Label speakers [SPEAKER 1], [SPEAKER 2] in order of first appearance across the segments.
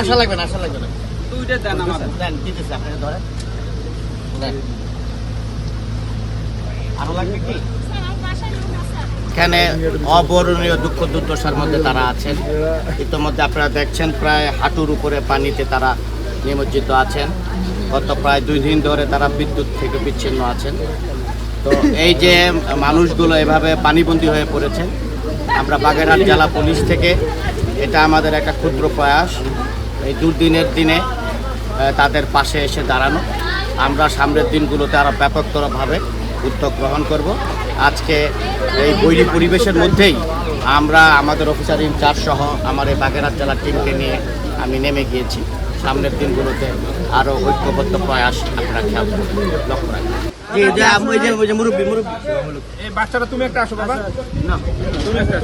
[SPEAKER 1] আসা লাগবে না, আসা লাগবে না।
[SPEAKER 2] দুইটা দেন আমাদের।
[SPEAKER 1] দেন, দিতেছি, আপনি ধরেন। দেন। আরো লাগবে কি? এখানে অবর্ণনীয় দুঃখ দুর্দশার মধ্যে তারা আছেন। ইতিমধ্যে আপনারা দেখছেন প্রায় হাঁটুর উপরে পানিতে তারা নিমজ্জিত আছেন। গত প্রায় 2 দিন ধরে তারা বিদ্যুৎ থেকে বিচ্ছিন্ন আছেন। তো এই যে মানুষগুলো এভাবে পানিবন্দী হয়ে পড়েছেন, আমরা বাগেরহাট জেলা পুলিশ থেকে এটা আমাদের একটা ক্ষুদ্র প্রয়াস, এই দুর্দিনের দিনে তাদের পাশে এসে দাঁড়ানো। আমরা সামনের দিনগুলোতে আরও ব্যাপকতরভাবে উদ্যোগ গ্রহণ করব। আজকে এই বৈরী পরিবেশের মধ্যেই আমরা আমাদের অফিসার ইনচার্জ সহ আমার এই বাগেরহাট জেলার টিমকে নিয়ে আমি নেমে গিয়েছি। সামনের দিনগুলোতে আরও ঐক্যবদ্ধ প্রয়াস আপনারা খেয়াল করবেন, লক্ষ্য রাখবেন। মুরব্বী
[SPEAKER 2] এই বাচ্চাটা তুমি একটা আসো বাবা।
[SPEAKER 1] না,
[SPEAKER 2] তুমি একটা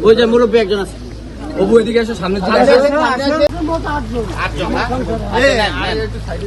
[SPEAKER 1] ওই যে মুরব্বী একজন আছে,
[SPEAKER 2] অবু এদিকে আসো, সামনে দিকে আসো।
[SPEAKER 1] 8 জন।
[SPEAKER 2] একটু সাইডে